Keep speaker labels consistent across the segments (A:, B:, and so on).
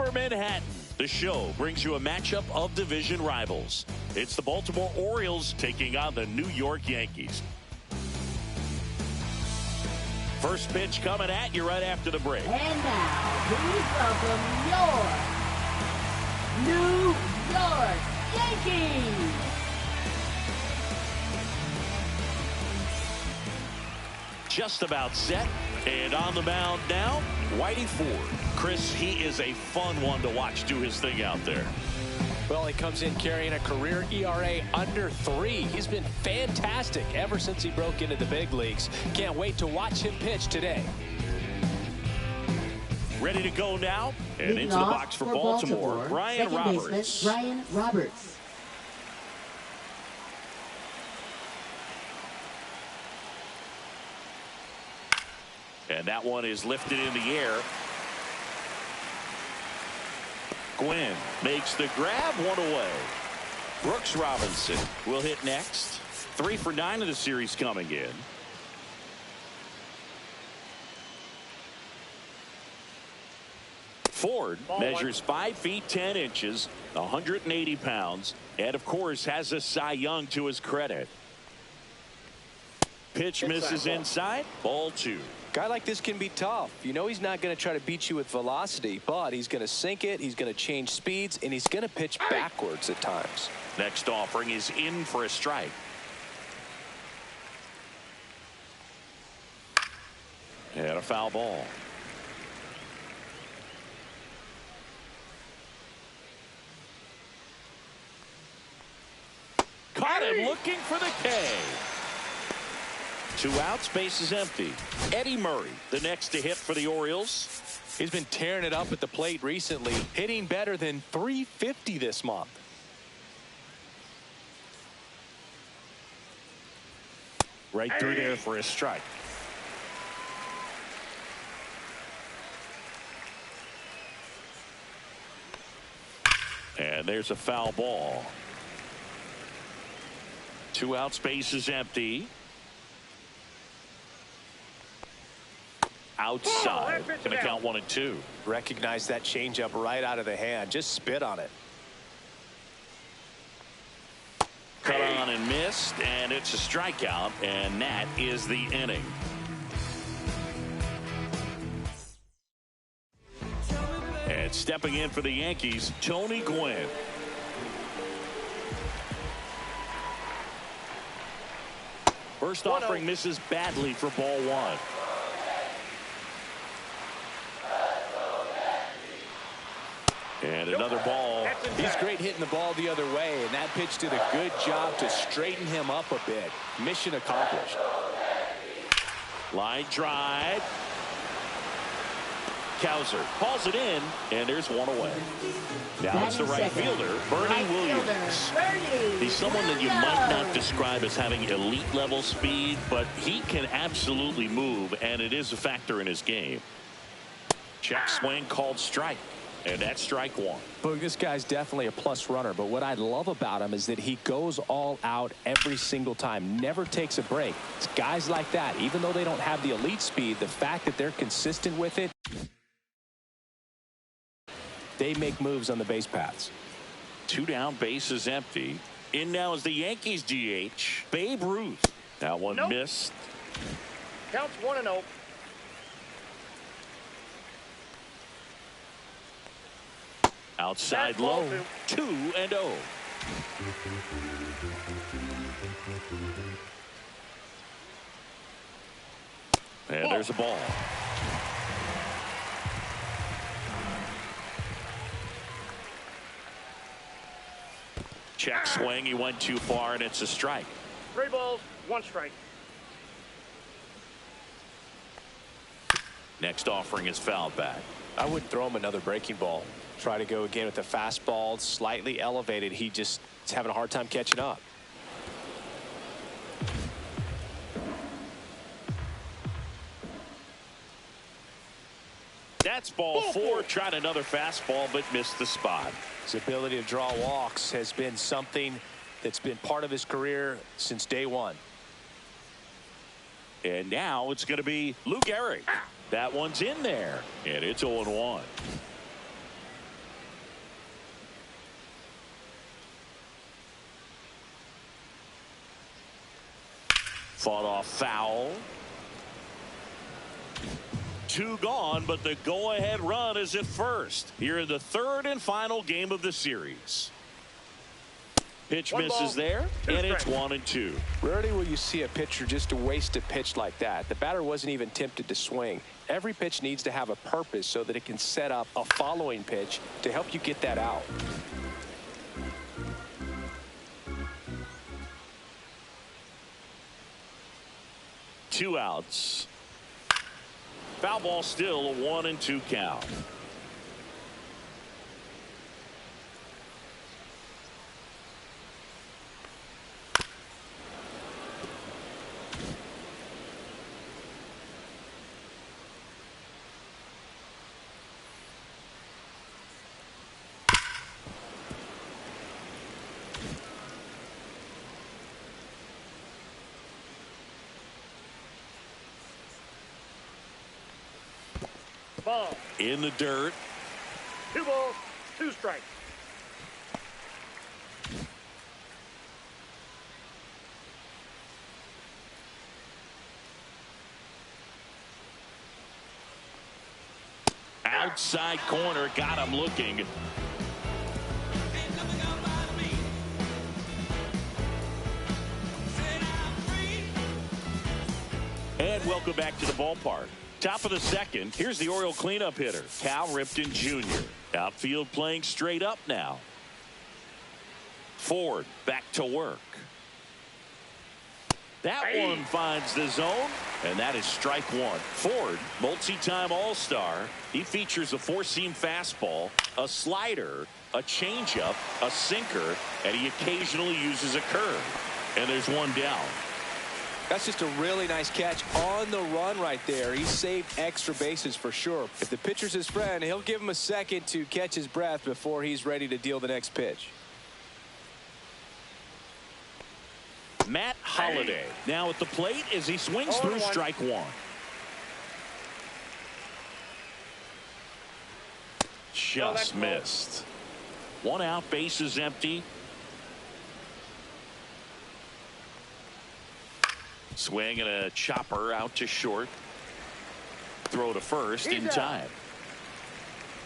A: Lower Manhattan, the show brings you a matchup of division rivals. It's the Baltimore Orioles taking on the New York Yankees. First pitch coming at you right after the break.
B: And now, please welcome your New York Yankees.
A: Just about set, and on the mound now, Whitey Ford. Chris, he is a fun one to watch do his thing out there.
C: Well, he comes in carrying a career ERA under 3. He's been fantastic ever since he broke into the big leagues. Can't wait to watch him pitch today.
A: Ready to go now, and
B: Leading
A: into the
B: off
A: box for Baltimore, Ryan Roberts.
B: Baseman, Ryan Roberts.
A: And that one is lifted in the air. Gwynn makes the grab, one away. Brooks Robinson will hit next. 3 for 9 of the series coming in. Ford measures 5 feet 10 inches, 180 pounds, and of course has a Cy Young to his credit. Pitch misses inside, ball 2.
C: Guy like this can be tough. You know he's not going to try to beat you with velocity, but he's going to sink it, he's going to change speeds, and he's going to pitch backwards at times.
A: Next offering is in for a strike. And a foul ball. Caught him looking for the K. 2 outs, base is empty. Eddie Murray, the next to hit for the Orioles.
C: He's been tearing it up at the plate recently, hitting better than .350 this month.
A: Right through there for a strike. And there's a foul ball. 2 outs, base is empty. Outside, going to count 1 and 2.
C: Recognize that changeup right out of the hand. Just spit on it.
A: Cut on and missed, and it's a strikeout, and that is the inning. And stepping in for the Yankees, Tony Gwynn. First offering misses badly for ball 1. And another ball.
C: He's great hitting the ball the other way, and that pitch did a good job to straighten him up a bit. Mission accomplished.
A: Line drive. Kowser calls it in, and there's 1 away. Now it's the right fielder, Bernie Williams. He's someone that you might not describe as having elite level speed, but he can absolutely move, and it is a factor in his game. Check swing called strike. And that's strike 1.
C: But this guy's definitely a plus runner, but what I love about him is that he goes all out every single time, never takes a break. It's guys like that, even though they don't have the elite speed, the fact that they're consistent with it, they make moves on the base paths.
A: 2 down, base is empty. In now is the Yankees DH, Babe Ruth. That one missed.
D: Counts 1-0.
A: Outside low, 2-0. And there's a ball. Check swing, he went too far, and it's a strike.
D: 3 balls, 1 strike.
A: Next offering is fouled back.
C: I wouldn't throw him another breaking ball. Try to go again with the fastball, slightly elevated. He just is having a hard time catching up.
A: That's ball 4. Tried another fastball, but missed the spot.
C: His ability to draw walks has been something that's been part of his career since day 1.
A: And now it's going to be Luke Gehrig. That one's in there, and it's 0-1. Fought off foul. 2 gone, but the go-ahead run is at first here in the 3rd and final game of the series. Pitch misses there, and it's 1-2.
C: Rarely will you see a pitcher just waste a pitch like that. The batter wasn't even tempted to swing. Every pitch needs to have a purpose so that it can set up a following pitch to help you get that out.
A: Two outs. Foul ball still, a 1-2 count.
D: Ball.
A: In the dirt.
D: 2 balls, 2 strikes.
A: Outside corner, got him looking. And welcome back to the ballpark. Top of the 2nd, here's the Oriole cleanup hitter, Cal Ripken Jr. Outfield playing straight up now. Ford back to work. That one finds the zone, and that is strike 1. Ford, multi-time All-Star. He features a 4-seam fastball, a slider, a changeup, a sinker, and he occasionally uses a curve. And there's one down.
C: That's just a really nice catch on the run right there. He saved extra bases for sure. If the pitcher's his friend, he'll give him a second to catch his breath before he's ready to deal the next pitch.
A: Matt Holliday now at the plate as he swings through strike 1. Just missed. 1 out, bases empty. Swing and a chopper out to short. Throw to first in time.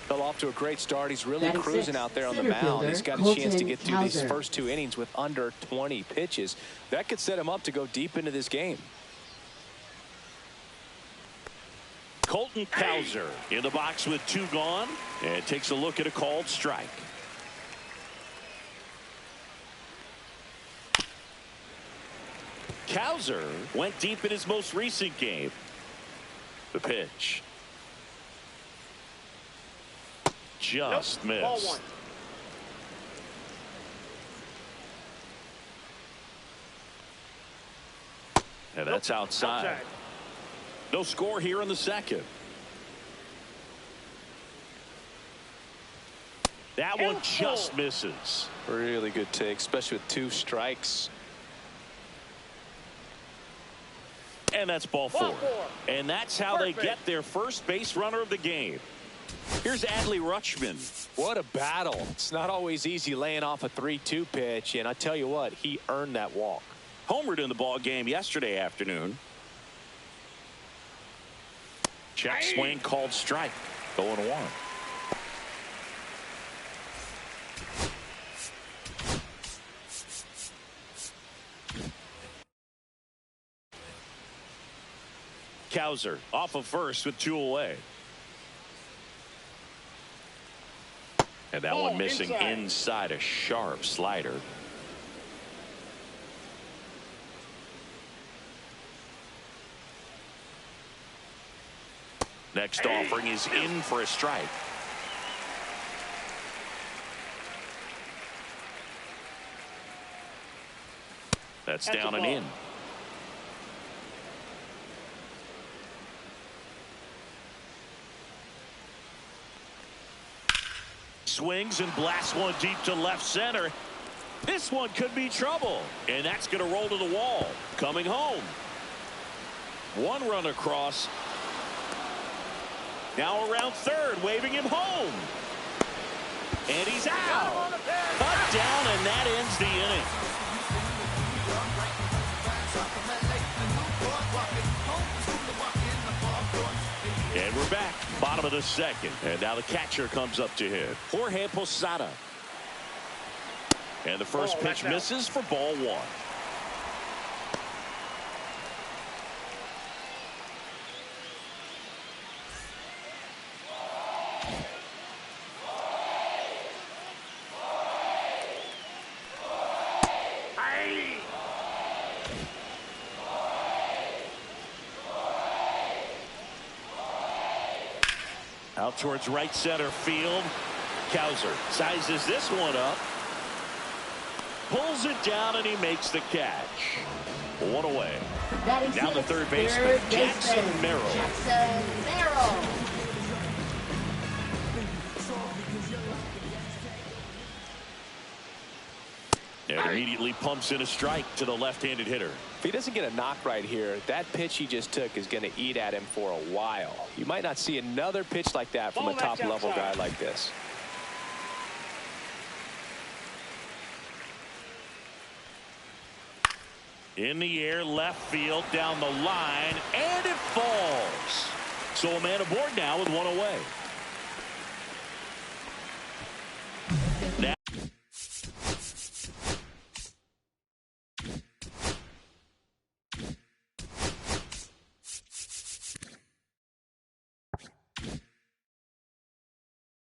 C: Well, off to a great start. He's really cruising out there on the mound. He's got a chance to get through these first 2 innings with under 20 pitches. That could set him up to go deep into this game.
A: Colton Cowser in the box with 2 gone, and takes a look at a called strike. Cowser went deep in his most recent game. The pitch. Just missed.
D: Ball 1.
A: And that's outside. No score here in the 2nd. That one just misses.
C: Really good take, especially with 2 strikes.
A: And that's ball 4. And that's how they get their first base runner of the game. Here's Adley Rutschman.
C: What a battle. It's not always easy laying off a 3-2 pitch, and I tell you what, he earned that walk.
A: Homered in the ball game yesterday afternoon. Check swing called strike. 0-1. Cowser off of first with 2 away. And that one missing inside a sharp slider. Next offering is in for a strike. That's down and in. Swings and blasts one deep to left center. This one could be trouble, and that's going to roll to the wall. Coming home. 1 run across. Now around third, waving him home. And he's out. Cut down, and that ends the inning. Bottom of the second. And now the catcher comes up to hit. Jorge Posada. And the first pitch misses for ball one. Out towards right center field. Cowser sizes this one up. Pulls it down and he makes the catch. One away. Now the third baseman, Jackson Merrill. And immediately pumps in a strike to the left-handed hitter.
C: If he doesn't get a knock right here, that pitch he just took is going to eat at him for a while. You might not see another pitch like that from a top-level guy like this.
A: In the air, left field, down the line, and it falls. So a man aboard now with one away.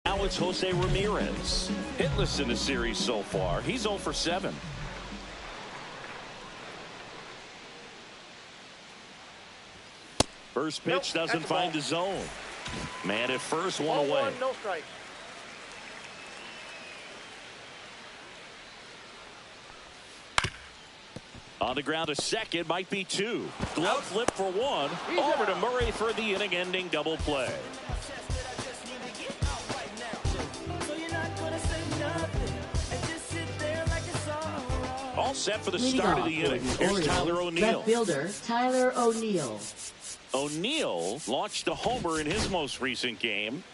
A: Now it's Jose Ramirez. Hitless in the series so far. He's 0 for 7. First pitch doesn't find the zone. Man at first, one away.
D: No strike.
A: On the ground, a second, might be 2. Glove flip for 1. Over to Murray for the inning-ending double play. All set for the start of the inning. Here's Tyler O'Neill.
B: Left fielder Tyler O'Neill.
A: O'Neill launched a homer in his most recent game.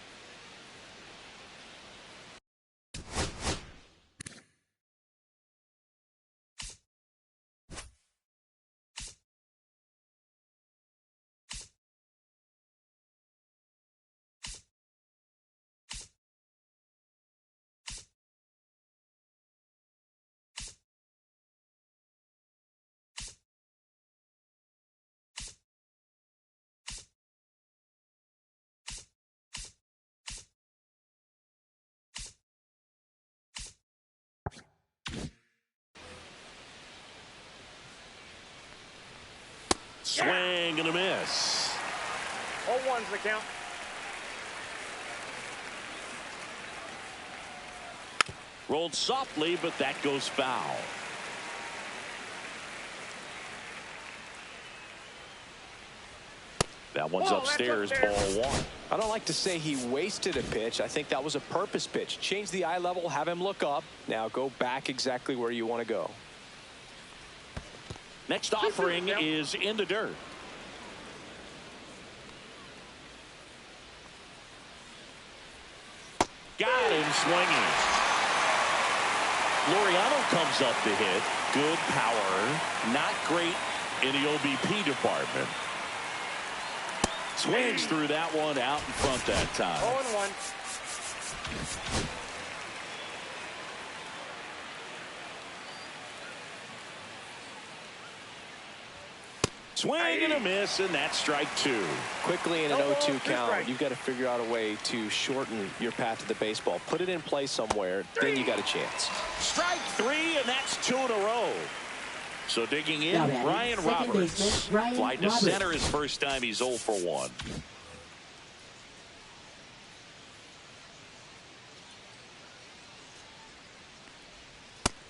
A: Swing and a miss.
D: 0-1's the count.
A: Rolled softly, but that goes foul. That one's upstairs, ball 1.
C: I don't like to say he wasted a pitch. I think that was a purpose pitch. Change the eye level, have him look up. Now go back exactly where you want to go.
A: Next offering is in the dirt. Got him swinging. Laureano comes up to hit. Good power. Not great in the OBP department. Swings through that one out in front that time.
D: 0-1.
A: Swing and a miss, and that's strike 2.
C: Quickly in an 0-2 count, you've got to figure out a way to shorten your path to the baseball. Put it in play somewhere, then you got a chance.
A: Strike 3, and that's 2 in a row. So digging in, Ryan Roberts. Fly to center his first time. He's 0 for 1.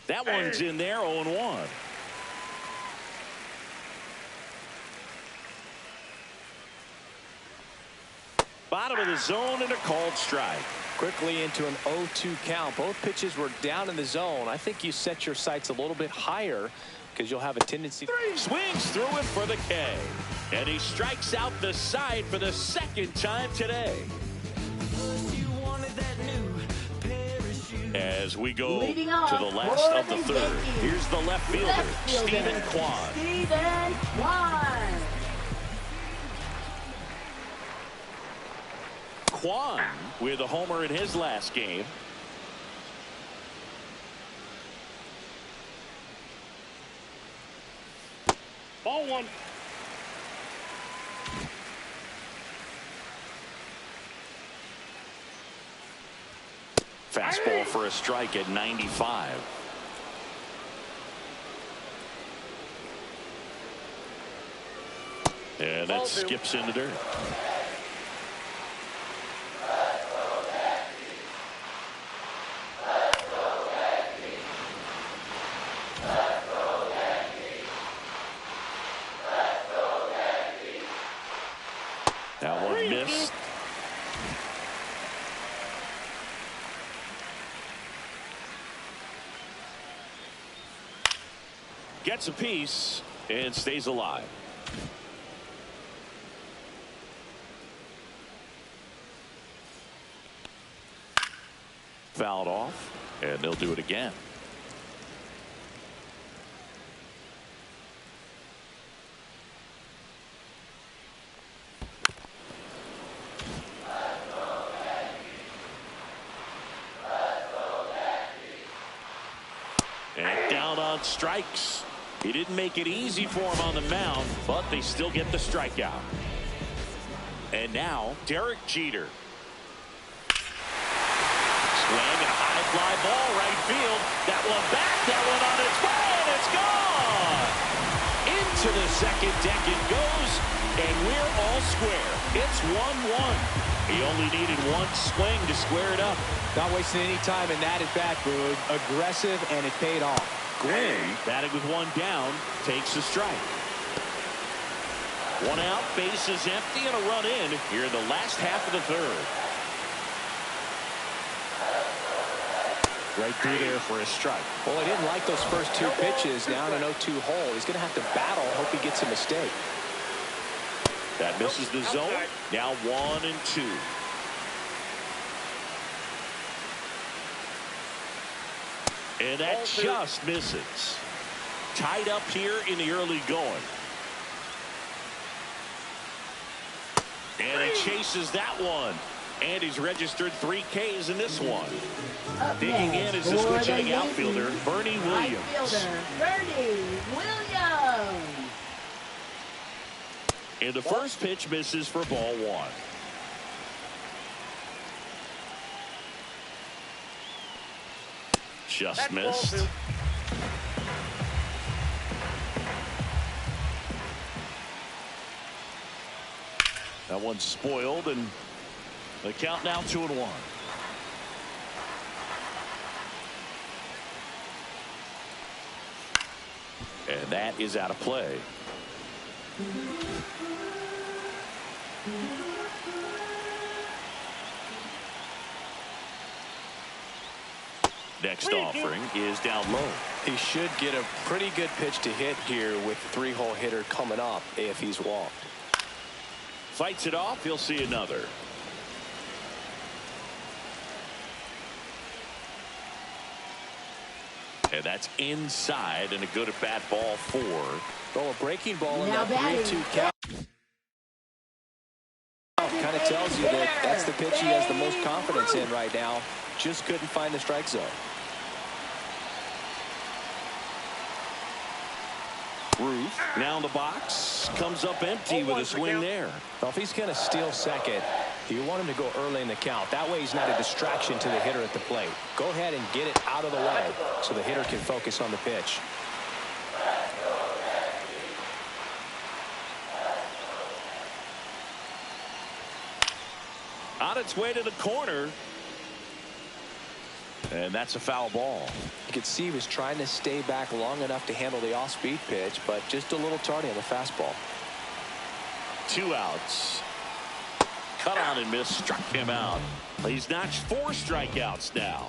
A: That one's in there, 0-1. Bottom of the zone and a called strike.
C: Quickly into an 0-2 count. Both pitches were down in the zone. I think you set your sights a little bit higher because you'll have a tendency.
A: Swings through it for the K. And he strikes out the side for the second time today. As we go to the last of the third. Here's the left fielder, Stephen Kwan.
B: Stephen Kwan.
A: Kwan with a homer in his last game.
D: Ball one.
A: Fastball for a strike at 95. And that skips in the dirt. That one missed. Gets a piece and stays alive. Fouled off, and they'll do it again. And down on strikes. He didn't make it easy for him on the mound, but they still get the strikeout. And now Derek Jeter. Swing and a high fly ball right field. That one back, that one on its way, and it's gone. Into the second deck it goes, and we're all square. It's 1-1. He only needed one swing to square it up.
C: Not wasting any time in that at bat, Boog. Aggressive, and it paid off.
A: Gwynn, batting with one down, takes the strike. One out, base is empty, and a run in here in the last half of the third. Right through there for a strike.
C: Well, I didn't like those first two pitches down an 0-2 hole. He's going to have to battle. Hope he gets a mistake.
A: That misses the zone. Now 1-2. And that just misses. Tied up here in the early going. And he chases that one. And he's registered 3 Ks in this one. Digging in is the switch-hitting outfielder, Bernie Williams.
B: Bernie Williams.
A: And the first pitch misses for ball one. Just missed. That one's spoiled, and the count now 2-1. And that is out of play. Next offering is down low.
C: He should get a pretty good pitch to hit here with the 3-hole hitter coming up if he's walked.
A: Fights it off. He'll see another. And that's inside, and a good at-bat ball 4.
C: Well, a breaking ball in
B: Now
C: that 3-2 count kind of tells you that that's the pitch he has the most confidence in right now. Just couldn't find the strike zone.
A: Ruth now in the box, comes up empty with a swing there.
C: Well, if he's going to steal second, you want him to go early in the count. That way he's not a distraction to the hitter at the plate. Go ahead and get it out of the way so the hitter can focus on the pitch.
A: On its way to the corner. And that's a foul ball.
C: You could see he was trying to stay back long enough to handle the off-speed pitch, but just a little tardy on the fastball.
A: 2 outs. Cut on and miss, struck him out. He's notched 4 strikeouts now.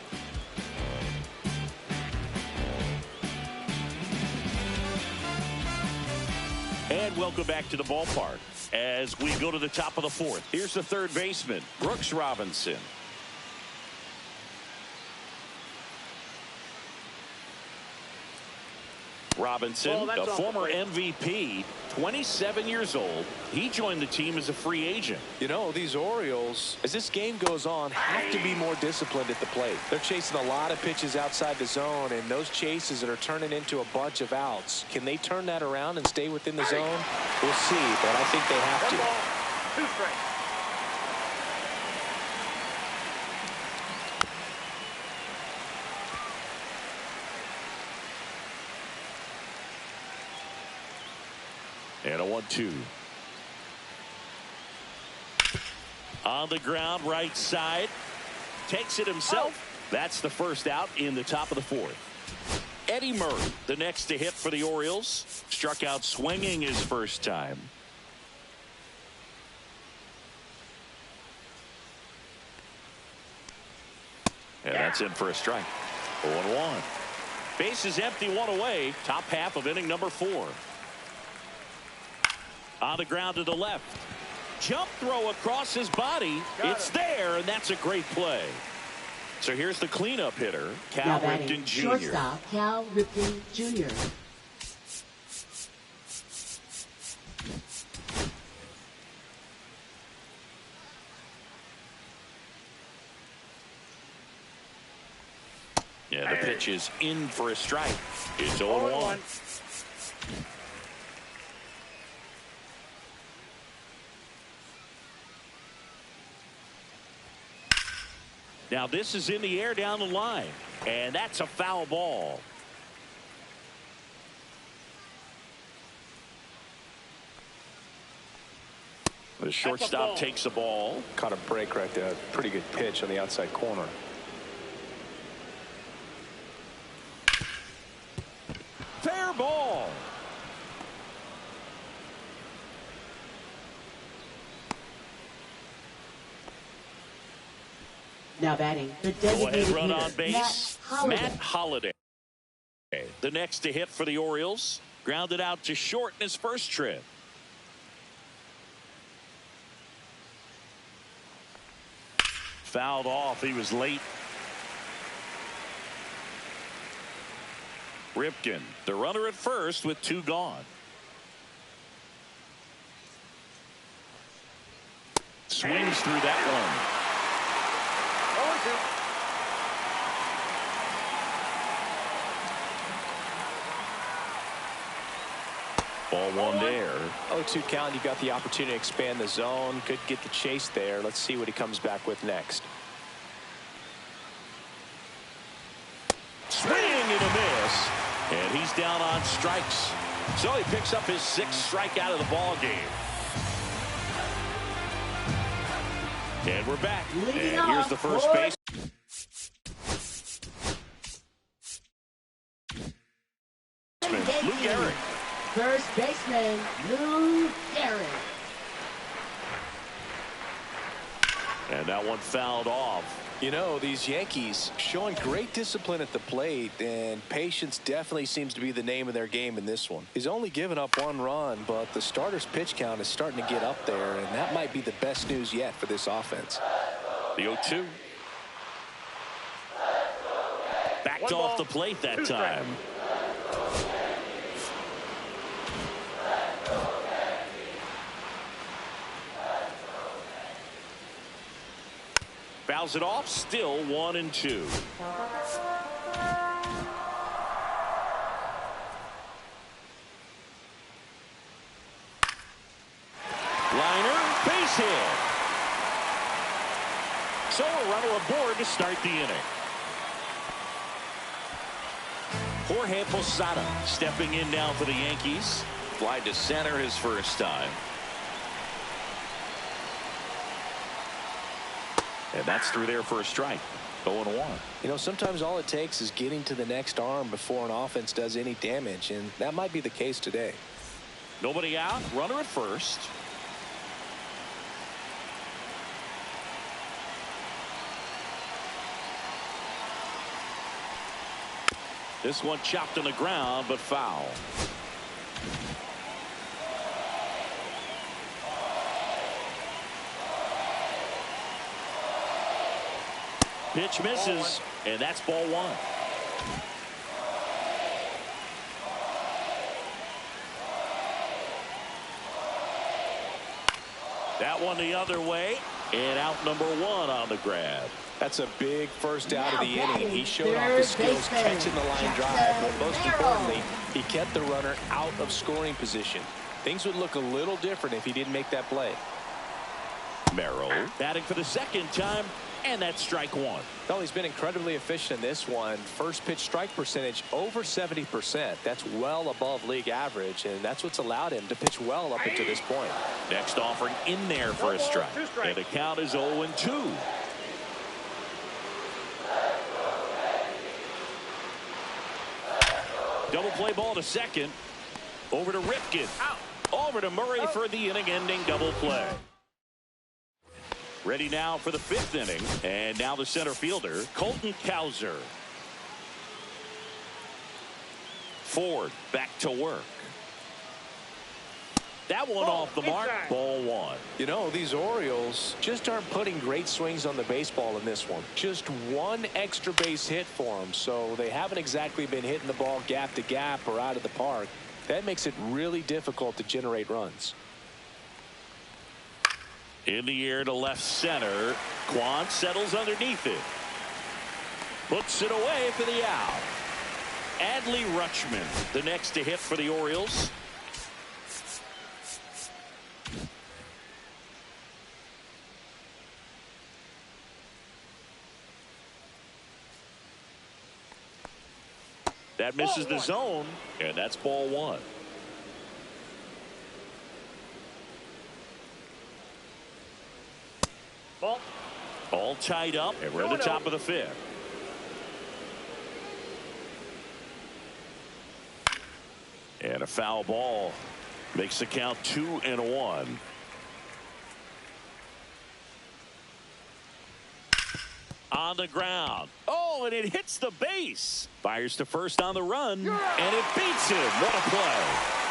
A: And welcome back to the ballpark as we go to the top of the 4th. Here's the third baseman, Brooks Robinson. Robinson, a former MVP, 27 years old. He joined the team as a free agent.
C: You know, these Orioles, as this game goes on, have to be more disciplined at the plate. They're chasing a lot of pitches outside the zone, and those chases that are turning into a bunch of outs. Can they turn that around and stay within the zone? We'll see, but I think they have to.
D: 2 strikes.
A: And a 1-2. On the ground, right side. Takes it himself. That's the first out in the top of the 4th. Eddie Murray, the next to hit for the Orioles. Struck out swinging his first time. And that's in for a strike. 0-1. Base is empty, 1 away. Top half of inning number 4. On the ground to the left. Jump throw across his body. It's there, and that's a great play. So here's the cleanup hitter, Cal Ripken Jr.
B: Shortstop, Cal Ripken Jr.
A: Yeah, the pitch is in for a strike. It's 0-1. Now this is in the air down the line, and that's a foul ball. The shortstop takes the ball.
C: Caught a break right there. Pretty good pitch on the outside corner.
A: Fair ball.
B: Now batting, the
A: Go ahead,
B: designated
A: run
B: hitter,
A: on base. Matt Holliday. The next to hit for the Orioles. Grounded out to short in his first trip. Fouled off. He was late. Ripken, the runner at first with 2 gone. Swings through that one.
D: 0-2.
A: Ball 1 there.
C: 0-2 count. You got the opportunity to expand the zone. Could get the chase there. Let's see what he comes back with next.
A: Swing and a miss. And he's down on strikes. So he picks up his 6th strikeout of the ball game. And we're back. And here's the first base. Lou Gehrig.
B: First baseman, Lou Gehrig.
A: And that one fouled off.
C: You know, these Yankees showing great discipline at the plate, and patience definitely seems to be the name of their game in this one. He's only given up 1 run, but the starter's pitch count is starting to get up there, and that might be the best news yet for this offense.
A: The 0-2. Backed off the plate that time. Fouls it off, still 1-2. Liner, base hit. So a runner aboard to start the inning. Jorge Posada stepping in now for the Yankees. Fly to center his first time. And that's through there for a strike. 0-1.
C: You know, sometimes all it takes is getting to the next arm before an offense does any damage, and that might be the case today.
A: Nobody out. Runner at first. This one chopped on the ground, but foul. Pitch misses, and that's ball 1. That one the other way, and out number 1 on the grab.
C: That's a big first out of the inning. He showed off his skills catching the line drive, but most importantly, he kept the runner out of scoring position. Things would look a little different if he didn't make that play.
A: Merrill batting for the second time, and that's strike 1.
C: Well, he's been incredibly efficient in this one. First pitch strike percentage over 70%. That's well above league average, and that's what's allowed him to pitch well up until this point.
A: Next offering in there for a strike, and the count is 0-2. Double play ball to second. Over to Ripken. Over to Murray for the inning-ending double play. Ready now for the 5th inning. And now the center fielder, Colton Cowser. Ford back to work. That one off the mark. Ball 1.
C: You know, these Orioles just aren't putting great swings on the baseball in this one. Just one extra base hit for them, so they haven't exactly been hitting the ball gap to gap or out of the park. That makes it really difficult to generate runs.
A: In the air to left center. Kwan settles underneath it. Puts it away for the out. Adley Rutschman, the next to hit for the Orioles. That misses the zone, and that's ball 1. All tied up, and we're at the top of the 5th. And a foul ball makes the count 2-1. On the ground. Oh, and it hits the base. Fires to first on the run, and it beats him. What a play.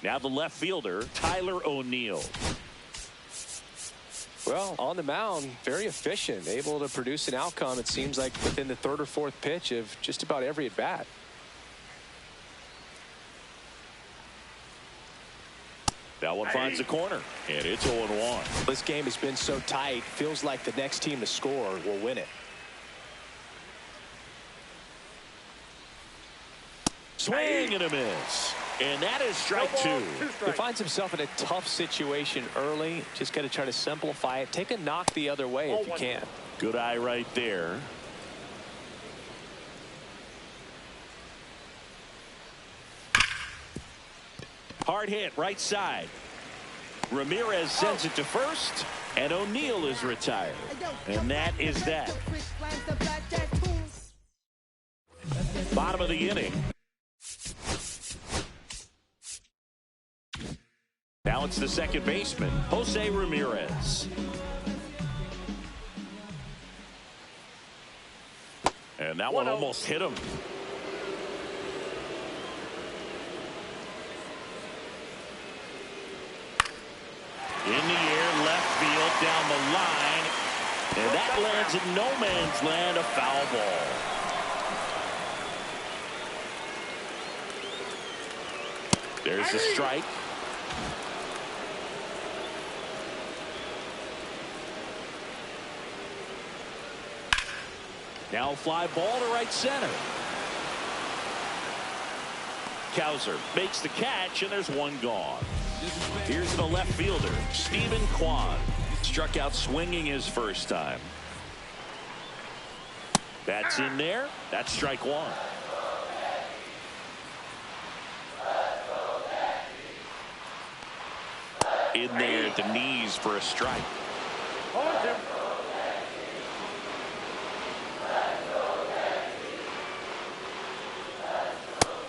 A: Now the left fielder, Tyler O'Neill.
C: Well, on the mound, very efficient, able to produce an outcome, it seems like, within the 3rd or 4th pitch of just about every at-bat.
A: That one finds the corner, and it's 0-1.
C: This game has been so tight, feels like the next team to score will win it.
A: Swing and a miss. And that is strike 2.
C: He finds himself in a tough situation early. Just got to try to simplify it. Take a knock the other way if you can.
A: Good eye right there. Hard hit right side. Ramirez sends it to first, and O'Neill is retired. And that is that. Bottom of the inning. Now it's the second baseman, Jose Ramirez. And that one almost hit him. In the air, left field, down the line. And that lands in no man's land, a foul ball. There's the strike. Now fly ball to right center. Cowser makes the catch, and there's one gone. Here's the left fielder, Stephen Kwan. Struck out swinging his first time. That's in there. That's strike 1. In there at the knees for a strike.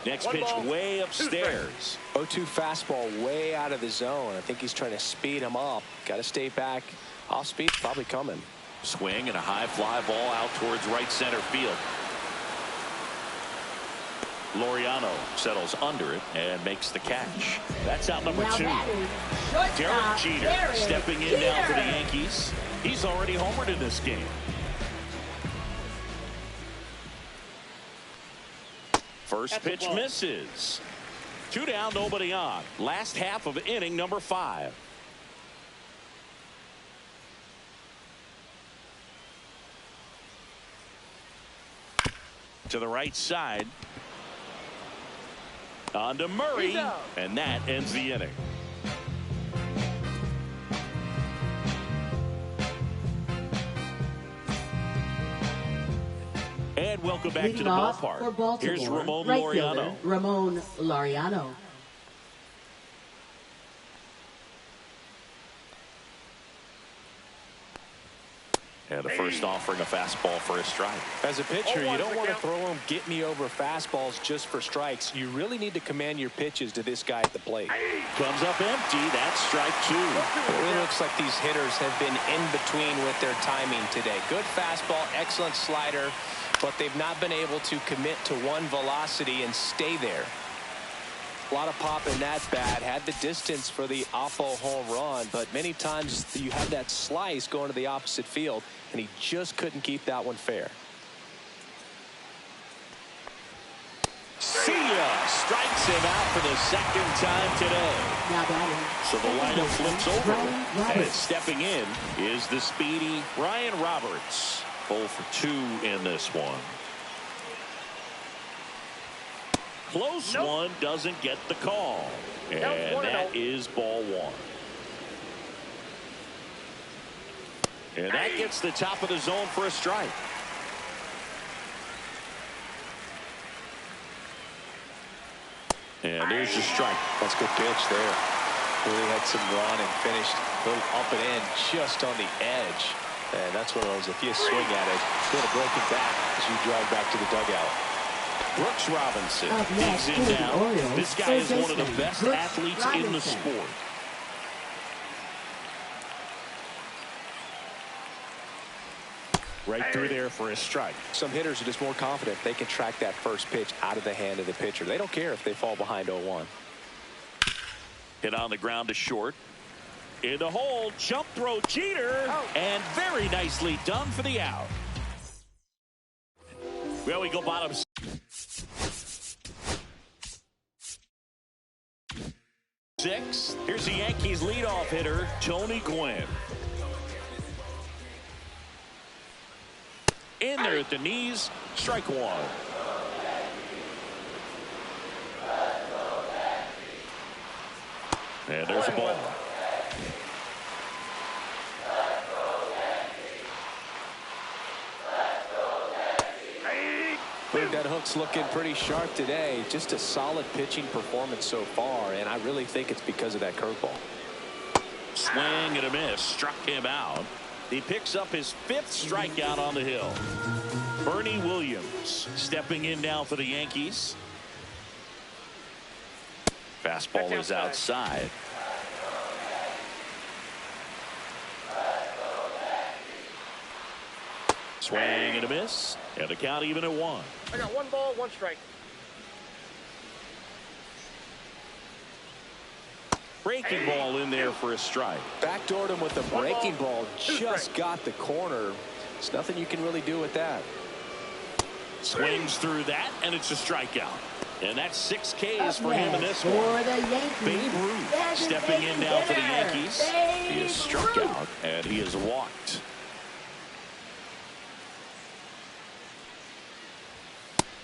A: Next pitch way upstairs.
C: 0-2 fastball way out of the zone. I think he's trying to speed him up. Got to stay back. Off speed's probably coming.
A: Swing and a high fly ball out towards right center field. Laureano settles under it and makes the catch. That's out number 2. Derek Jeter stepping in now for the Yankees. He's already homered in this game. First pitch misses. 2 down, nobody on. Last half of inning number 5. To the right side. On to Murray, and that ends the inning. And welcome back to the ballpark. Here's Ramon Laureano.
B: Ramon Laureano.
A: And a first offering a fastball for a strike.
C: As a pitcher, you don't want to throw him get me over fastballs just for strikes. You really need to command your pitches to this guy at the plate.
A: Comes up empty. That's strike 2.
C: It really looks like these hitters have been in between with their timing today. Good fastball, excellent slider, but they've not been able to commit to one velocity and stay there. A lot of pop in that bat. Had the distance for the Oppo home run, but many times you have that slice going to the opposite field, and he just couldn't keep that one fair.
A: See ya! Strikes him out for the second time today. So the lineup flips over, and stepping in is the speedy Ryan Roberts. 0 for 2 in this one. Close one, doesn't get the call. And that is ball 1. And that gets the top of the zone for a strike. And there's the strike.
C: That's a good pitch there. Really had some run and finished a little up and in just on the edge. And that's one of those, if you swing at it, get a broken back as you drive back to the dugout.
A: Brooks Robinson digs in now. This guy is one of the best athletes in the sport. Right through there for a strike.
C: Some hitters are just more confident they can track that first pitch out of the hand of the pitcher. They don't care if they fall behind 0-1.
A: Hit on the ground to short. In the hole, jump throw Jeter, and very nicely done for the out. Well, we go bottom 6. Here's the Yankees leadoff hitter, Tony Gwynn. In there at the knees, strike 1. And there's a ball.
C: That hook's looking pretty sharp today. Just a solid pitching performance so far, and I really think it's because of that curveball.
A: Swing and a miss, struck him out. He picks up his 5th strikeout on the hill. Bernie Williams stepping in now for the Yankees. Fastball is outside. Swing and a miss, and the count even at 1.
D: I got 1 ball, 1 strike.
A: Breaking ball in there for a strike.
C: Backdoored him with a breaking ball. Just got the corner. There's nothing you can really do with that.
A: Swings through that, and it's a strikeout. And that's 6 Ks for him in this one. Babe Ruth stepping in now for the Yankees. He is struck out, and he is walked.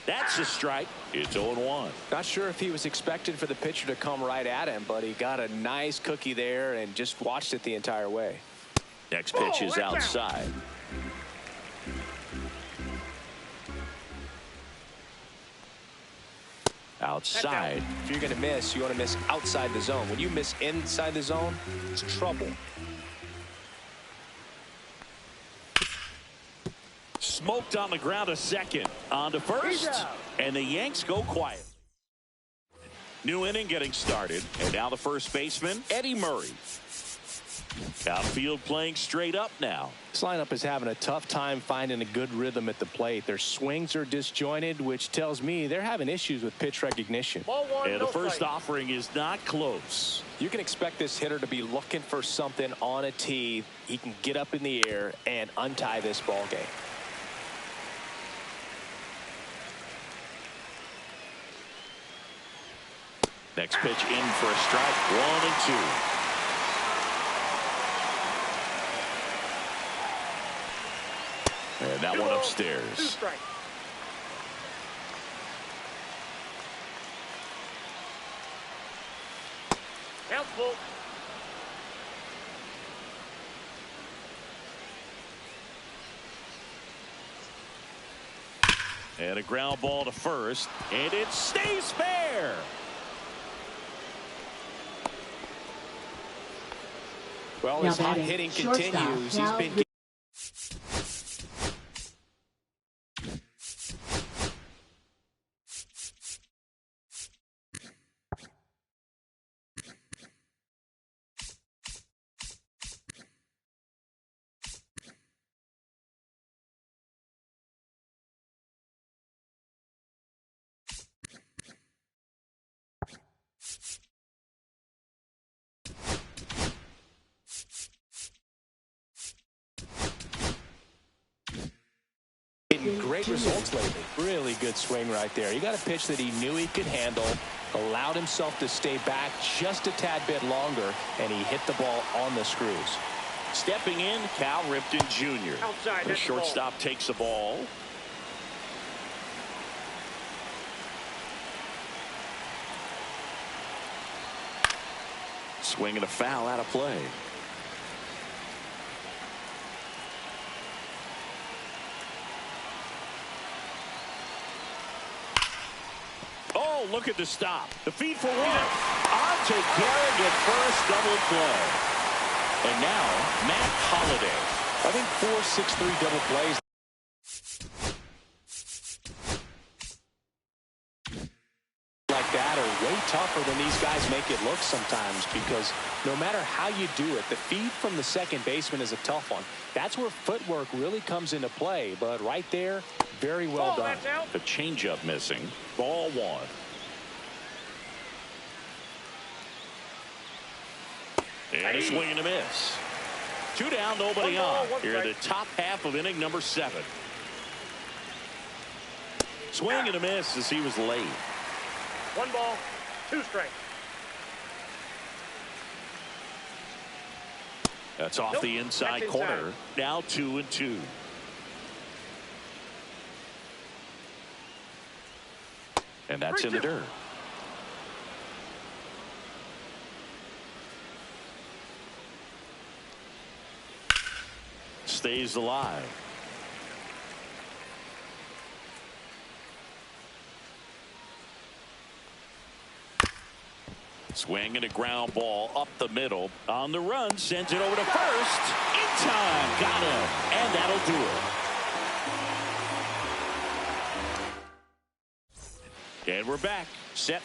A: That's a strike. It's 0-1.
C: Not sure if he was expecting for the pitcher to come right at him, but he got a nice cookie there and just watched it the entire way.
A: Next pitch is outside. Outside.
C: If you're going to miss, you want to miss outside the zone. When you miss inside the zone, it's trouble.
A: Smoked on the ground a second. On to first. And the Yanks go quiet. New inning getting started. And now the first baseman, Eddie Murray. Outfield playing straight up now.
C: This lineup is having a tough time finding a good rhythm at the plate. Their swings are disjointed, which tells me they're having issues with pitch recognition.
D: Ball one,
A: And
D: no
A: the first
D: strike.
A: offering is not close.
C: You can expect this hitter to be looking for something on a tee. He can get up in the air and untie this ball game.
A: Next pitch in for a strike. 1-2. And that one upstairs.
D: 2 strikes. Count full.
A: And a ground ball to first. And it stays fair.
C: Well,
B: Now
C: his hot
B: batting,
C: hitting
B: shortstop,
C: continues. He's
B: Cal
C: been getting great results lately. Really good swing right there. He got a pitch that he knew he could handle, allowed himself to stay back just a tad bit longer, and he hit the ball on the screws.
A: Stepping in, Cal Ripken Jr.
D: Outside,
A: The
D: that's the ball.
A: shortstop takes the ball. Swing and a foul out of play. Oh, look at the stop. The feed for one. On to Garrett at first, double play. And now, Matt Holliday.
C: I think 4-6-3 double plays like that are way tougher than these guys make it look sometimes, because no matter how you do it, the feed from the second baseman is a tough one. That's where footwork really comes into play. But right there, very well done.
D: That's out.
A: The changeup missing. Ball one. And a swing and a miss. 2 down, nobody
D: 1 ball,
A: on.
D: 1
A: Here in the
D: strike.
A: top half of inning number 7. Swing and a miss as he was late.
D: 1 ball, 2 strikes.
A: That's off the inside
D: That's
A: corner.
D: inside.
A: Now 2-2. And that's in the
D: 3-2.
A: dirt. Stays alive. Swing and a ground ball up the middle. On the run, sends it over to first. In time, got him. And that'll do it. And we're back. Set.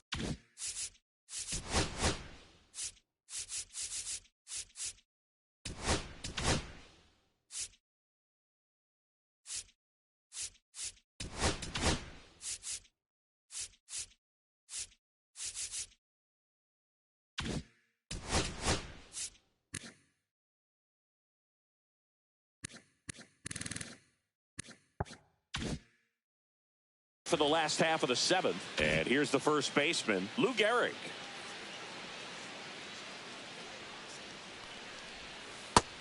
A: For the last half of the 7th. And here's the first baseman, Lou Gehrig.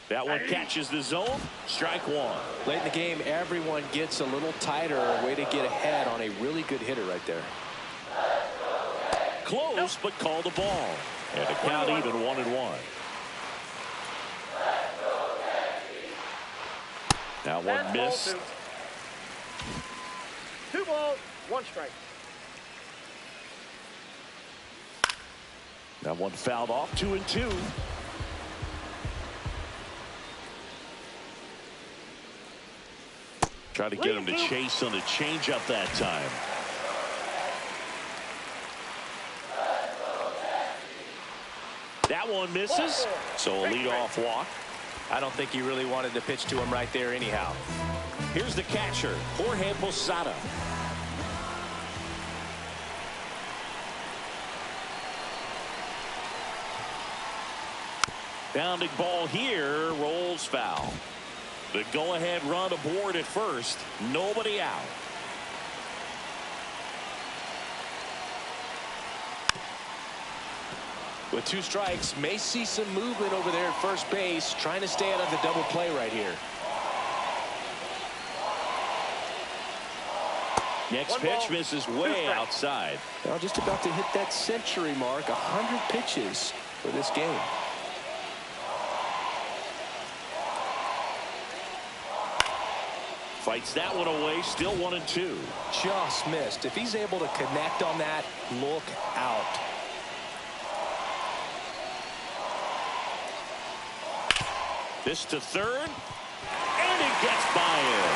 A: That one catches the zone. Strike one.
C: Late in the game, everyone gets a little tighter. A way to get ahead on a really good hitter right there.
A: Close, but called the ball. And the count even 1-1. That one
D: That's ball
A: missed.
D: 2. 2 balls, 1 strike.
A: That one fouled off. 2-2. Try to get him to chase on the changeup that time. That one misses. So a leadoff walk.
C: I don't think he really wanted to pitch to him right there anyhow.
A: Here's the catcher, Jorge Posada. Bounding ball here, rolls foul. The go-ahead run aboard at first. Nobody out.
C: With 2 strikes, may see some movement over there at first base, trying to stay out of the double play right here.
A: Next pitch misses way outside.
C: Now just about to hit that century mark, 100 pitches for this game.
A: Fights that one away, still 1-2.
C: Just missed. If he's able to connect on that, look out.
A: This to third, and it gets by him.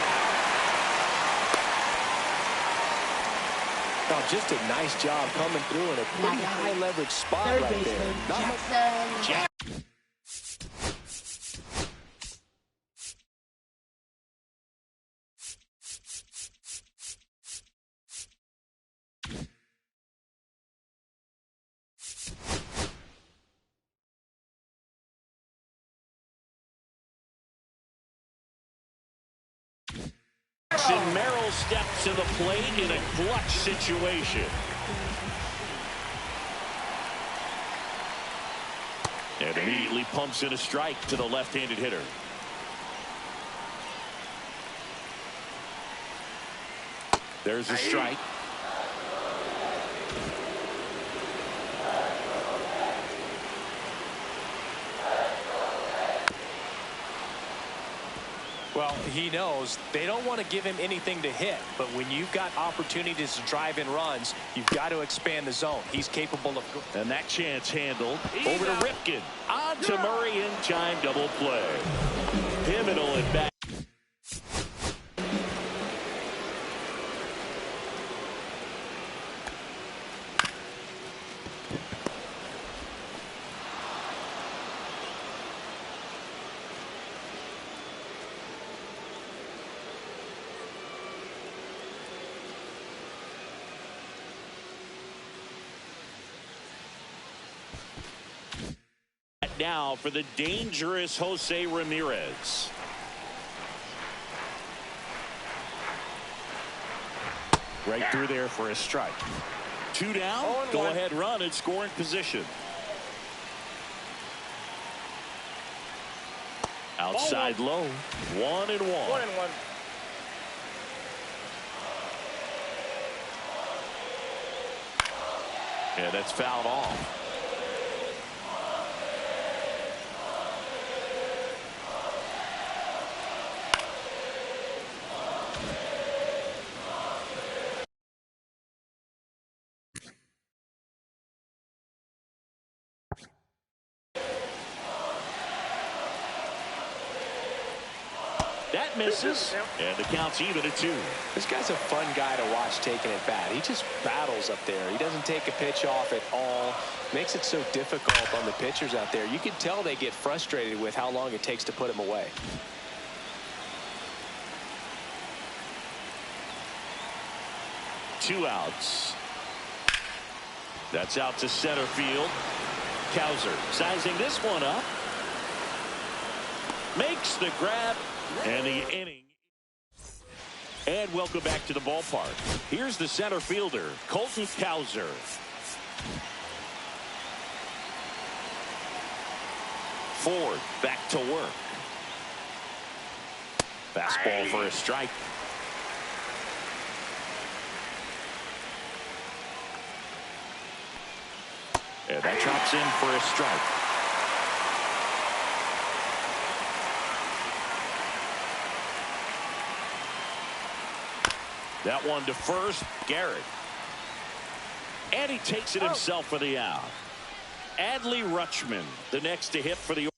C: Oh, just a nice job coming through in a pretty high leverage spot right there.
B: Jackson.
A: Merrill steps to the plate in a clutch situation. And immediately pumps in a strike to the left-handed hitter. There's a strike.
C: Well, he knows they don't want to give him anything to hit, but when you've got opportunities to drive in runs, you've got to expand the zone. He's capable of.
A: And that chance handled. Over to Ripken. On to Murray in time double play. Pivotal at bat. Now for the dangerous Jose Ramirez. Right through there for a strike. 2 down. Go ahead run in scoring position. Outside low. 1-1.
D: 1-1.
A: Yeah, that's fouled off. That misses, and the count's even at 2.
C: This guy's a fun guy to watch taking at bat. He just battles up there. He doesn't take a pitch off at all. Makes it so difficult on the pitchers out there. You can tell they get frustrated with how long it takes to put him away.
A: Two outs. That's out to center field. Cowser sizing this one up. Makes the grab. And the inning. And welcome back to the ballpark. Here's the center fielder, Colton Cowser. Ford back to work. Fastball for a strike. And that drops in for a strike. That one to first, Garrett. And he takes it himself for the out. Adley Rutschman, the next to hit for the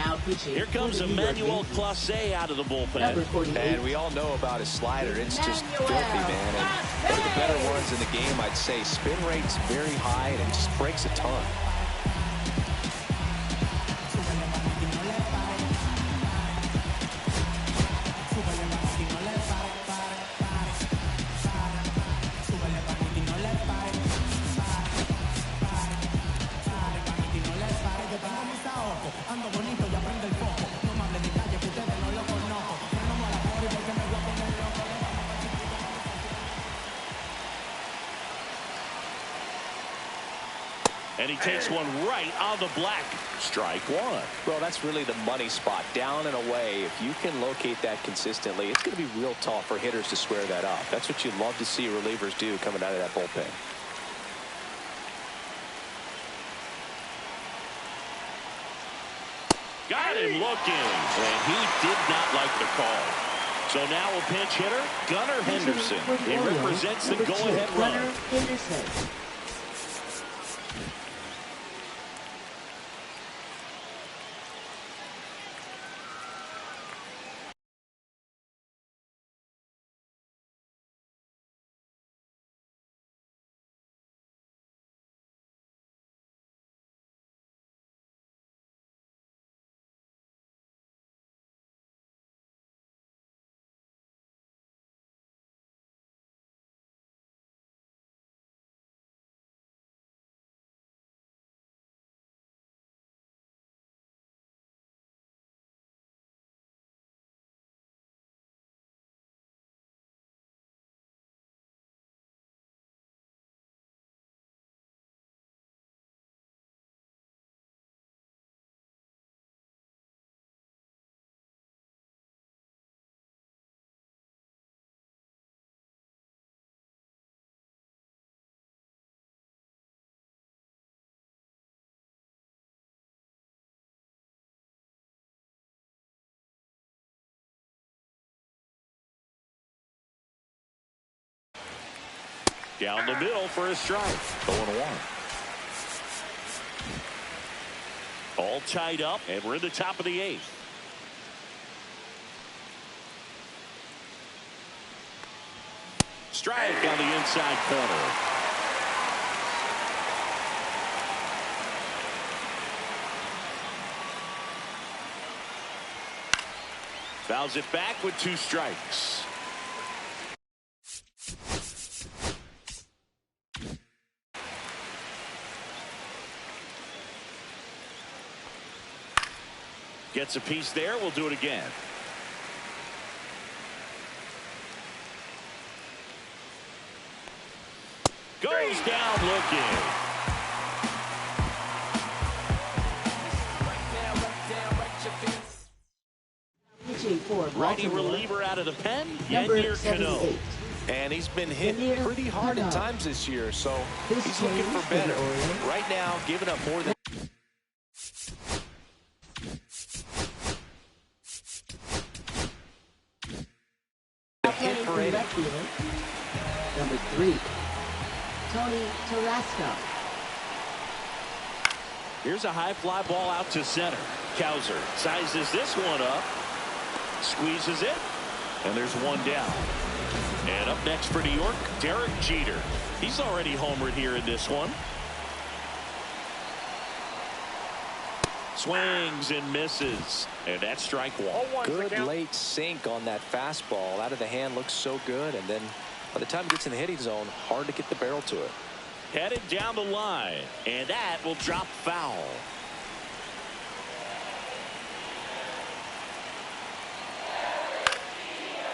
B: Now pitching.
A: Here comes
B: for the New York
A: Emmanuel
B: Yankees.
A: Clase out of the bullpen.
B: Number 48.
C: And we all know about his slider. It's just filthy, man. And one of the better ones in the game, I'd say. Spin rate's very high, and it just breaks a ton.
A: And he takes one right on the black. Strike one.
C: Well, that's really the money spot. Down and away. If you can locate that consistently, it's going to be real tough for hitters to square that up. That's what you love to see relievers do coming out of that bullpen.
A: Got him looking. And he did not like the call. So now a pinch hitter, Gunnar Henderson. He represents the go-ahead run.
B: Gunnar Henderson.
A: Down the middle for a strike. 0-1. All tied up, and we're in the top of the 8th. Strike on the inside corner. Fouls it back with 2 strikes. Gets a piece there. We'll do it again. Goes down looking.
B: Pitching for
A: Righty
B: Baltimore.
A: reliever out of the pen.
B: Number
A: Yennier
B: 78.
A: Cano.
C: And he's been hit
B: Yennier
C: pretty hard at
B: Cano.
C: times this year, so
B: This
C: he's looking
B: change
C: for
B: for the
C: better.
B: Orioles.
C: Right now, giving up more than
B: Playing
C: hit for
B: for
C: 80.
B: left field. Number 3. Tony Tarasco.
A: Here's a high fly ball out to center. Cowser sizes this one up. Squeezes it. And there's one down. And up next for New York, Derek Jeter. He's already homered here in this one. Swings and misses. And that's strike one.
C: Good late sink on that fastball. Out of the hand, looks so good. And then by the time it gets in the hitting zone, hard to get the barrel to it.
A: Headed down the line. And that will drop foul.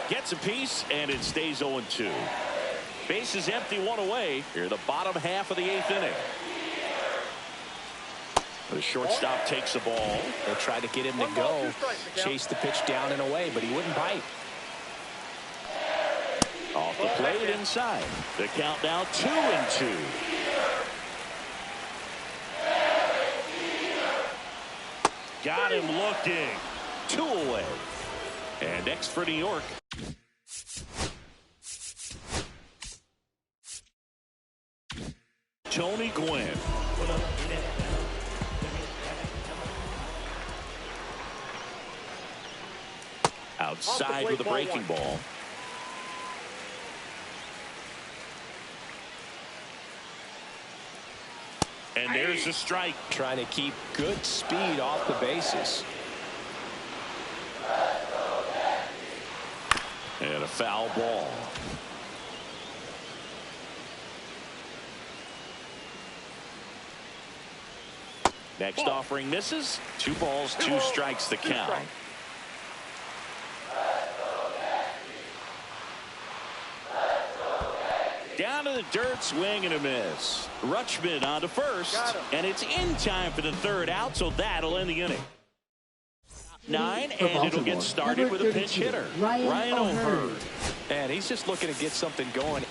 A: Gets a piece, and it stays 0-2. Bases empty, 1 away. Here in the bottom half of the 8th inning. The shortstop takes the ball.
C: They tried to get him to go, chase the pitch down and away, but he wouldn't bite.
A: Off the plate inside. The count now 2-2. Got him looking. 2 away. And next for New York. Tony Gwynn. outside with a breaking ball. And there's a strike.
C: Trying to keep good speed off the bases.
A: And a foul ball. Next offering misses. 2 balls, 2 strikes to count. Down to the dirt, swing and a miss. Rutschman on to first, and it's in time for the 3rd out, so that'll end the inning. 9, and it'll get started with a pinch hitter, Ryan O'Hearn.
C: And he's just looking to get something going.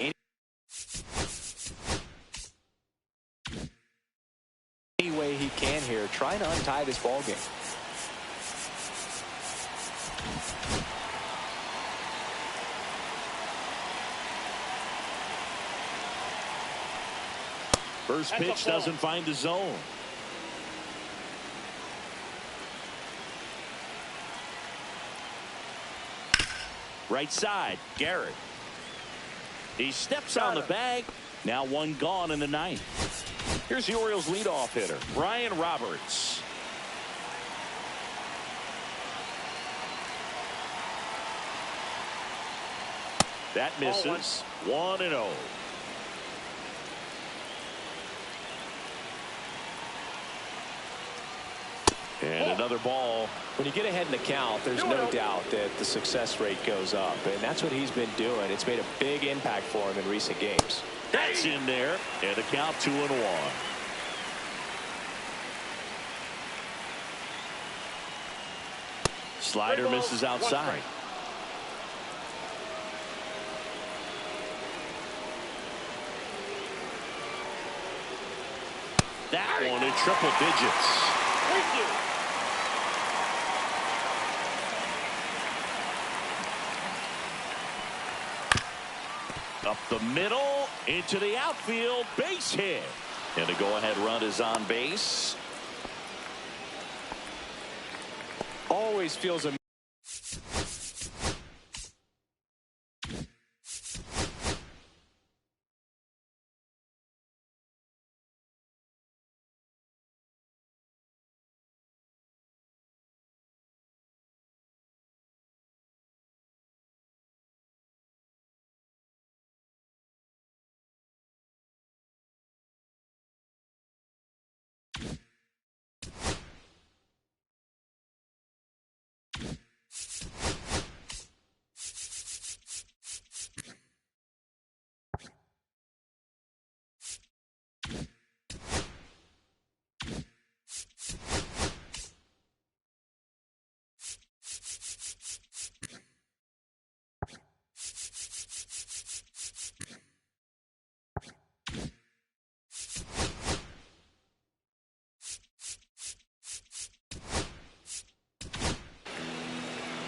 C: Any way he can here, trying to untie this ball game.
A: First pitch doesn't find the zone. Right side, Garrett. He steps on the bag. Now 1 gone in the 9th. Here's the Orioles leadoff hitter, Brian Roberts. That misses. 1-0. And another ball.
C: When you get ahead in the count, there's no doubt that the success rate goes up, and that's what he's been doing. It's made a big impact for him in recent games.
A: That's in there, and a count 2-1. Slider misses outside. That one in triple digits.
D: Thank you.
A: Up the middle, into the outfield, base hit. And the go-ahead run is on base.
C: Always feels a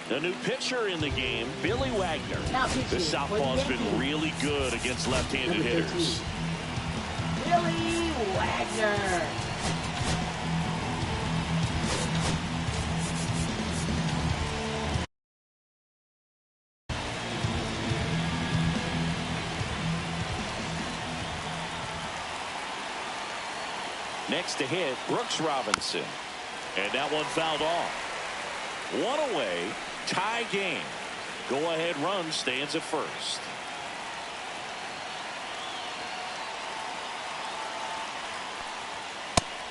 A: A new pitcher in the game, Billy Wagner. The southpaw's been really good against left-handed hitters.
B: Billy Wagner.
A: Next to hit, Brooks Robinson. And that one fouled off. 1 away, tie game. Go-ahead run stands at first.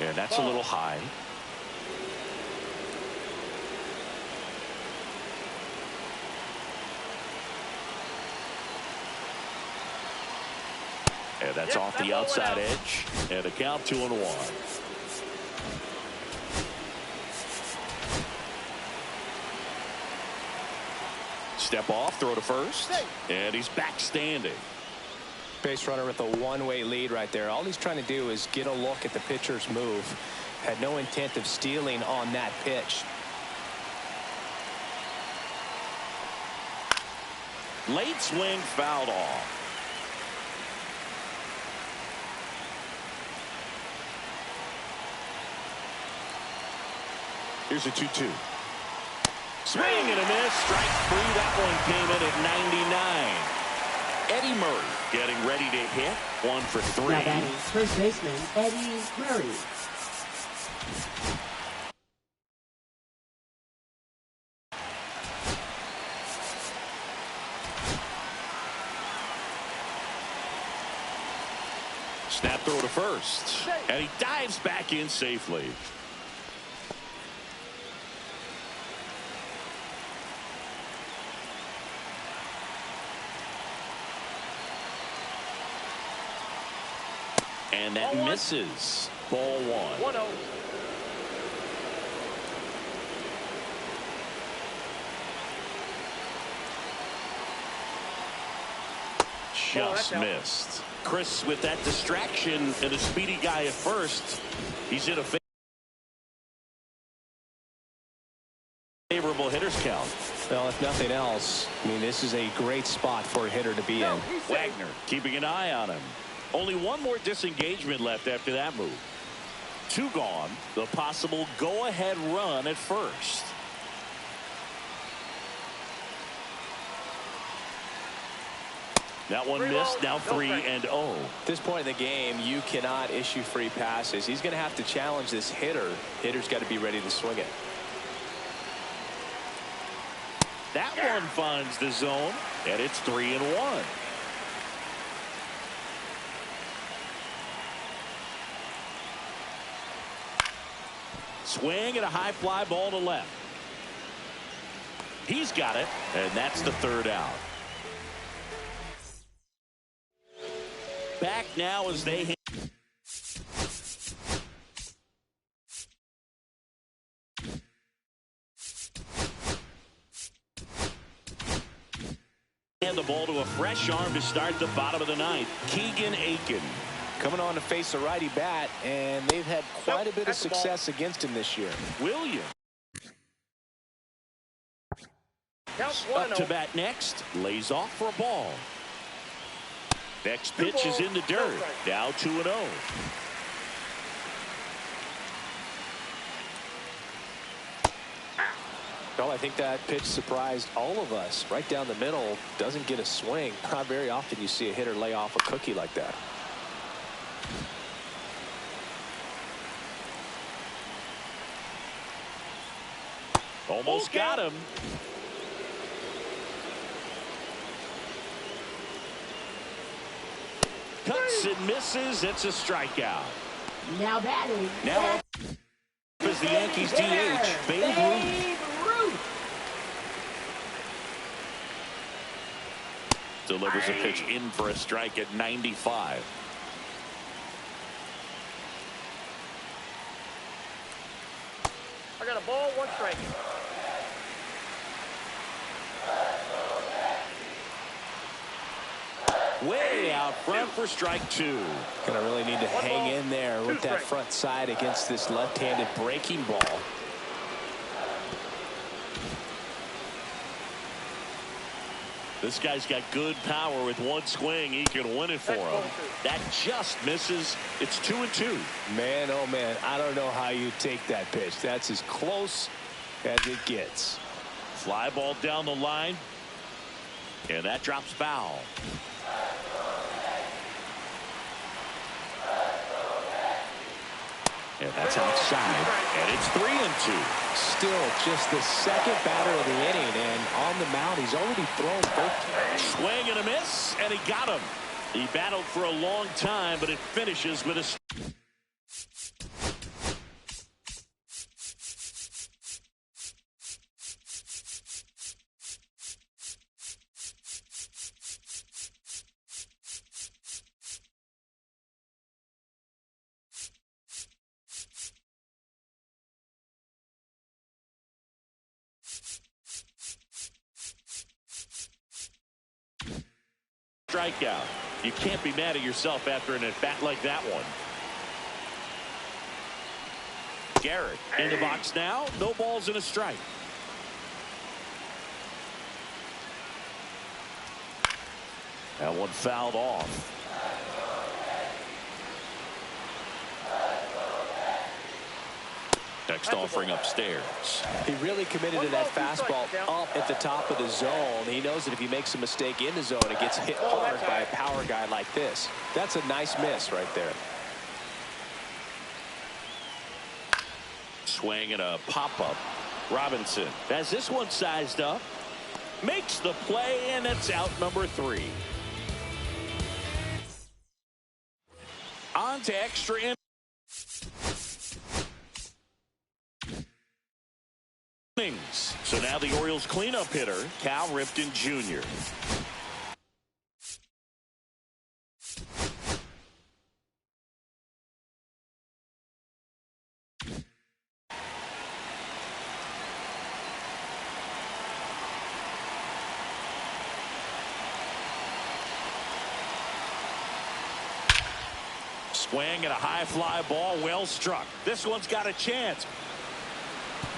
A: And that's a little high. And that's off the outside edge. And a count 2-1. Step off, throw to first, and he's back standing.
C: Base runner with a one-way lead right there. All he's trying to do is get a look at the pitcher's move. Had no intent of stealing on that pitch.
A: Late swing, fouled off. Here's a 2-2. Swing and a miss. Strike three. That one came in at 99. Eddie Murray getting ready to hit. 1 for 3.
B: Now batting, first baseman Eddie Murray.
A: Snap throw to first. And he dives back in safely. And that misses. Ball 1.
D: 1-0.
A: Just missed. Chris with that distraction and a speedy guy at first. He's in a favorable hitter's count.
C: Well, if nothing else, I mean, this is a great spot for a hitter to be in.
A: Wagner keeping an eye on him. Only one more disengagement left after that move. 2 gone. The possible go-ahead run at first. That one missed. Now 3-0.
C: At this point in the game, you cannot issue free passes. He's going to have to challenge this hitter. Hitter's got to be ready to swing it.
A: That one finds the zone, and it's 3-1. Swing and a high fly ball to left. He's got it, and that's the 3rd out. Back now as they hand the ball to a fresh arm to start the bottom of the 9th. Keegan Aiken
C: coming on to face a righty bat, and they've had quite a bit of success against him this year.
A: Williams up to bat next. Lays off for a ball. Next pitch is in the dirt. Now 2-0.
C: Well, I think that pitch surprised all of us. Right down the middle, doesn't get a swing. Not very often you see a hitter lay off a cookie like that.
A: Almost got him. Cuts and misses. It's a strikeout.
B: Now batting.
A: Now is the Yankees DH, Babe Ruth. Delivers a pitch in for a strike at 95.
D: I got a ball, 1 strike.
A: Way out front for strike 2.
C: Gonna really need to hang in there with that front side against this left-handed breaking ball.
A: This guy's got good power. With 1 swing, he can win it for him. That just misses. It's 2-2.
C: Man, oh man, I don't know how you take that pitch. That's as close as it gets.
A: Fly ball down the line, and that drops foul. And that's outside, and it's 3-2.
C: Still just the 2nd batter of the inning, and on the mound, he's already thrown 13.
A: Swing and a miss, and he got him. He battled for a long time, but it finishes with a... strikeout. You can't be mad at yourself after an at-bat like that one. Garrett in the box now. No balls and a strike. That one fouled off. Next offering upstairs.
C: He really committed to that fastball up at the top of the zone. He knows that if he makes a mistake in the zone, it gets hit hard by a power guy like this. That's a nice miss right there.
A: Swing and a pop-up. Robinson has this one sized up. Makes the play, and it's out number 3. On to extra innings. So now the Orioles cleanup hitter, Cal Ripken Jr. Swing and a high fly ball, well struck. This one's got a chance.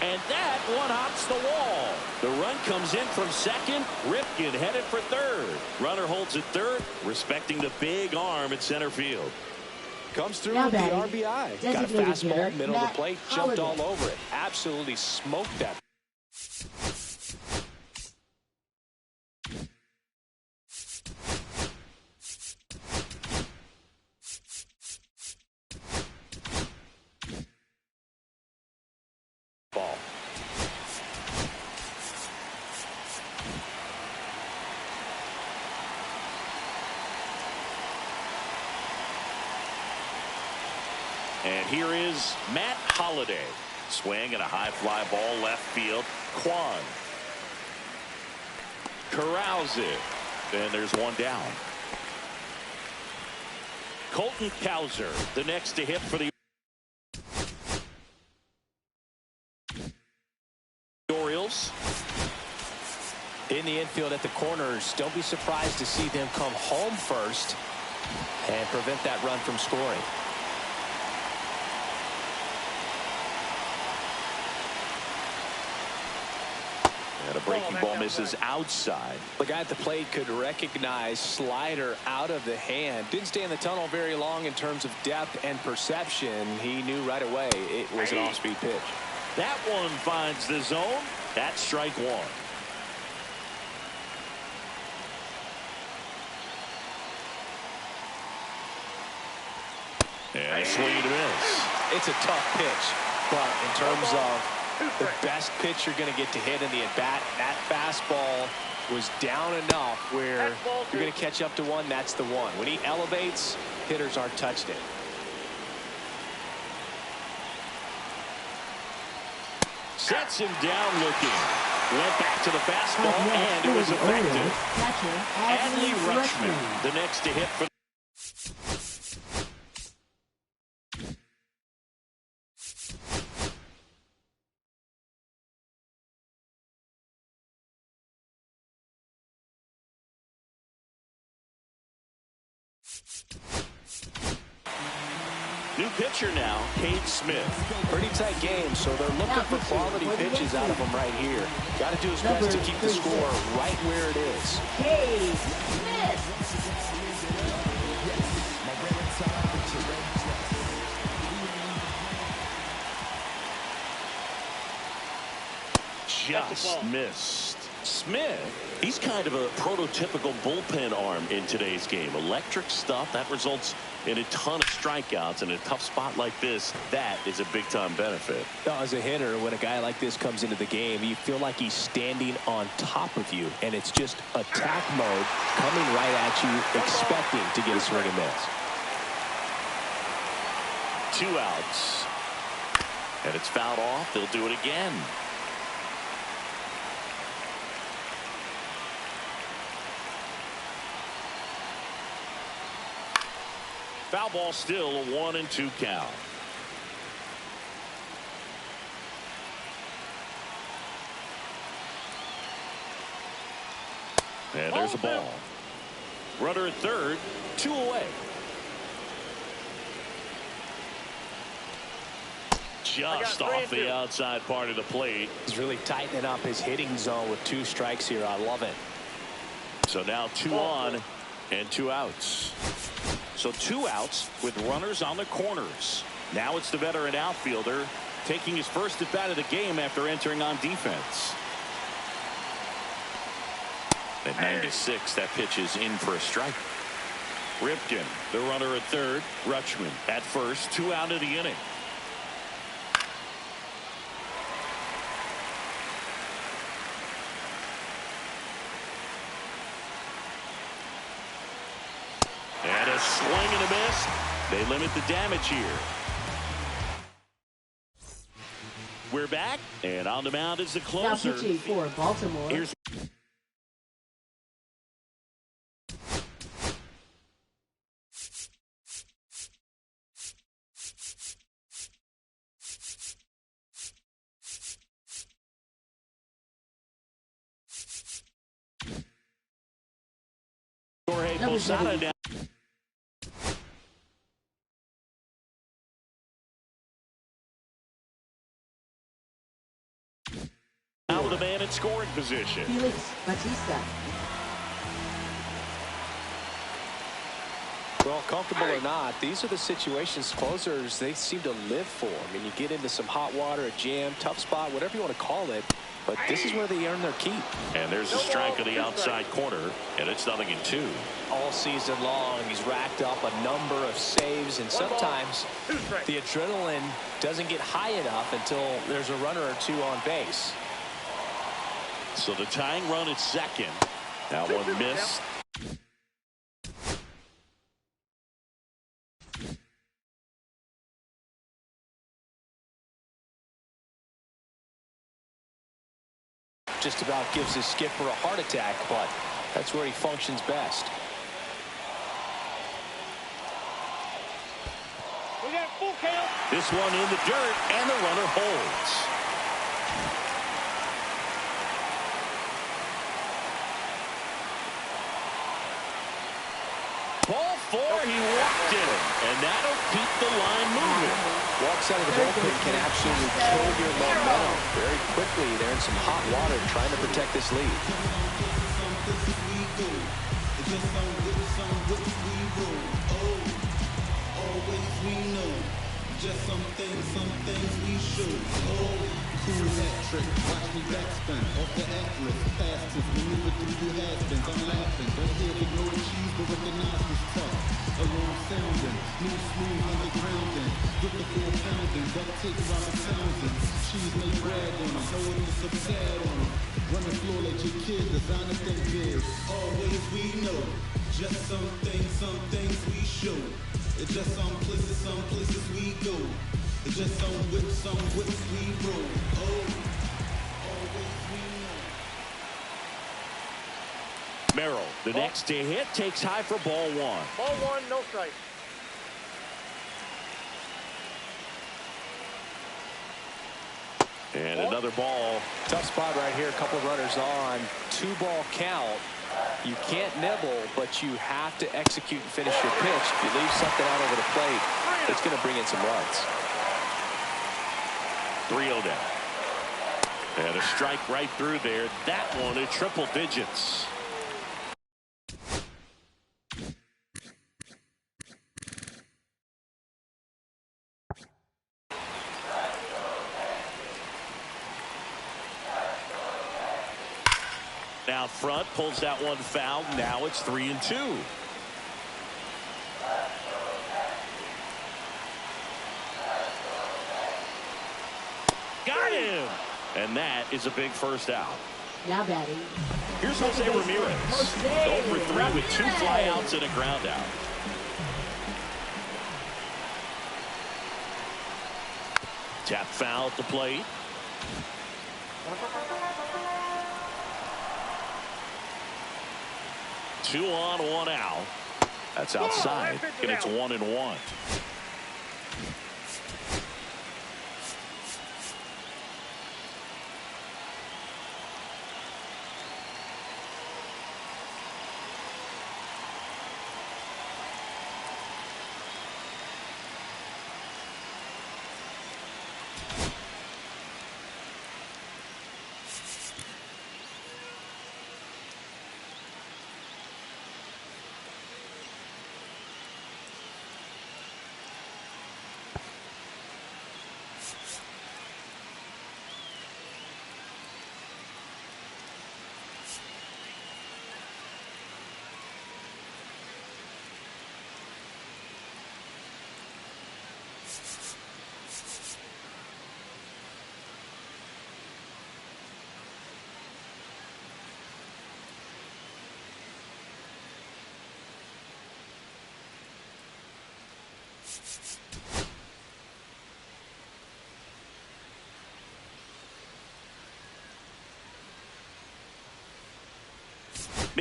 A: And that one hops the wall. The run comes in from second. Ripken headed for third. Runner holds at third, respecting the big arm at center field.
C: Comes through with the RBI. Got a fastball, middle of the plate, jumped all over it. Absolutely smoked that. Ball.
A: And here is Matt Holliday. Swing and a high fly ball left field. Kwan corrals it. And there's one down. Colton Cowser, the next to hit for the Orioles.
C: In the infield at the corners, don't be surprised to see them come home first and prevent that run from scoring.
A: And a breaking ball misses outside.
C: The guy at the plate could recognize slider out of the hand. Didn't stay in the tunnel very long in terms of depth and perception. He knew right away it was an off-speed pitch.
A: That one finds the zone. That's strike one. And a swing and a miss.
C: It's a tough pitch, but in terms of the best pitch you're going to get to hit in the at-bat, that fastball was down enough where you're going to catch up to one. That's the one. When he elevates, hitters aren't touched it.
A: Sets him down looking. Went back to the fastball, and it was effective. Adley Rutschman, the next to hit for new pitcher now, Cade Smith.
C: Pretty tight game, so they're looking for quality pitches out of him right here. Got to do his best to keep the score right where it is.
B: Cade Smith.
A: Just missed. Smith, he's kind of a prototypical bullpen arm in today's game. Electric stuff that results in a ton of strikeouts. In a tough spot like this, that is a big-time benefit.
C: As a hitter, when a guy like this comes into the game, you feel like he's standing on top of you, and it's just attack mode coming right at you, expecting to get a swing and miss.
A: 2 outs. And it's fouled off. They'll do it again. Foul ball still, a 1-2 count. And there's a ball. Runner at third, 2 away. Just off the outside part of the plate.
C: He's really tightening up his hitting zone with 2 strikes here. I love it.
A: So now 2 on and 2 outs. So 2 outs with runners on the corners. Now it's the veteran outfielder, taking his first at bat of the game after entering on defense. At 96, that pitch is in for a strike. Ripken, the runner at third. Rutschman at first. 2 out of the inning. And a swing and a miss. They limit the damage here. We're back, and on the mound is the closer.
B: Now pitching for Baltimore.
A: Here's Jorge Posada now. Now with a man in scoring position.
B: Felix Bautista.
C: Well, comfortable or not, these are the situations closers they seem to live for. I mean, you get into some hot water, a jam, tough spot, whatever you want to call it, but this is where they earn their keep.
A: And there's a strike on the outside corner, and it's 0-2.
C: All season long, he's racked up a number of saves, and sometimes the adrenaline doesn't get high enough until there's a runner or two on base.
A: So the tying run at second. Now one missed.
C: Just about gives his skipper a heart attack, but that's where he functions best.
D: We got full count.
A: This one in the dirt, and the runner holds. Ball 4, he walked in, and that'll keep the line moving.
C: Walks out of the bullpen can absolutely kill your momentum very quickly. They're in some hot water trying to protect this lead.
E: Just some things we should. Cool hat trick, watch me backspin off the atlas. Fastest, maneuver through your has-beens. I'm laughing, don't hear the no cheese, but recognize this tough. Alone sounding, new smooth undergrounding. With the 4 pounding, duct tape Robert Townsend. Cheese may brag on them, throw it with some sad on them. Run the floor like your kid, designer think big. Always we know, just some things we show. It's just some places we go. It's just some whips we roll. Oh, always we know.
A: Merrill, the next to hit, takes high for ball 1.
D: Ball 1, no strike.
A: And another ball.
C: Tough spot right here. A couple of runners on. 2-ball count. You can't nibble, but you have to execute and finish your pitch. If you leave something out over the plate, it's going to bring in some runs.
A: 3-0 down. And a strike right through there. That one at triple digits. Out front, pulls that one foul. Now it's 3-2. Got him! And that is a big first out.
B: Now batting.
A: Here's Jose Ramirez. 0 for 3 with 2 flyouts and a ground out. Tap foul at the plate. Two on, 1 out. That's outside, and it's 1-1.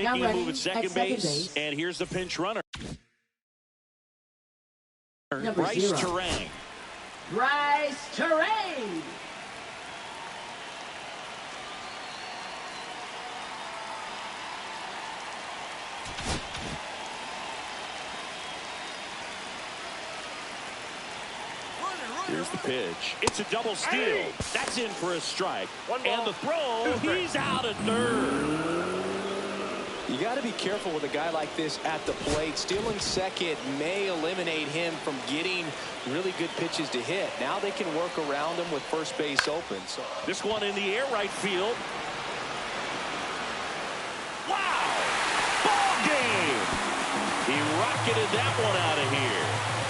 A: making a move at second base. And here's the pinch runner. Bryce Terang.
B: Bryce Terang.
A: Here's the pitch. It's a double steal. That's in for a strike. And the throw, he's out at third.
C: You got to be careful with a guy like this at the plate. Stealing second may eliminate him from getting really good pitches to hit. Now they can work around him with first base open. So
A: this one in the air right field. Wow! Ball game! He rocketed that one out of here.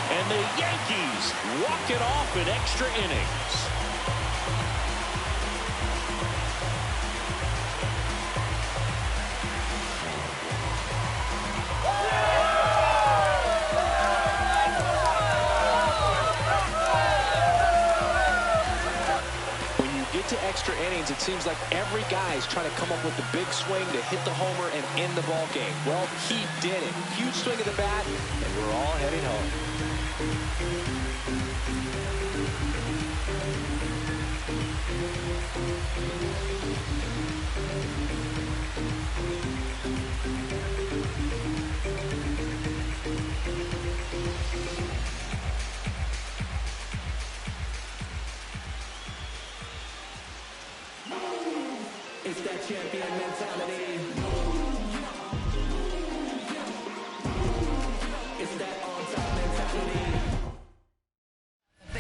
A: And the Yankees walk it off in extra innings.
C: When you get to extra innings, it seems like every guy is trying to come up with the big swing to hit the homer and end the ball game. Well, he did it. Huge swing of the bat, and we're all heading home.
F: It's that champion mentality. It's that on-top mentality.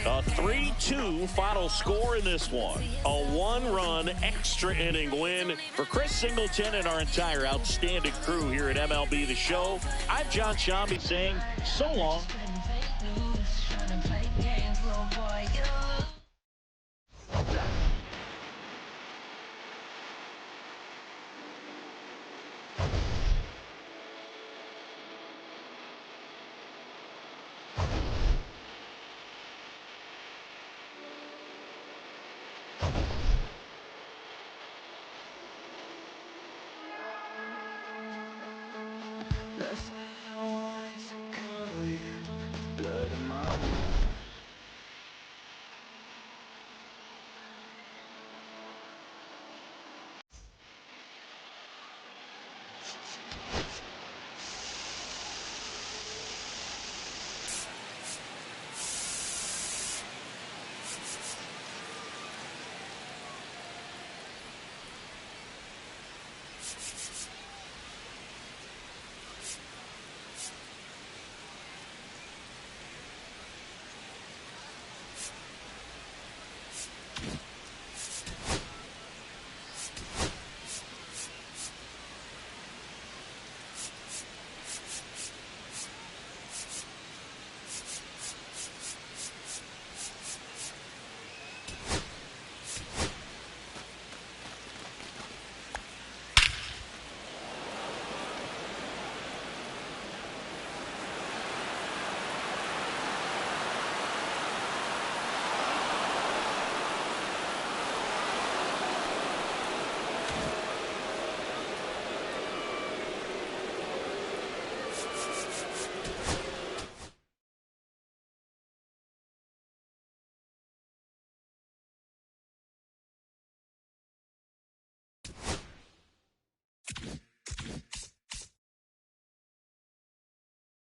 A: A 3-2 final score in this one. A one-run extra inning win for Chris Singleton and our entire outstanding crew here at MLB The Show. I'm John Shambi saying so long.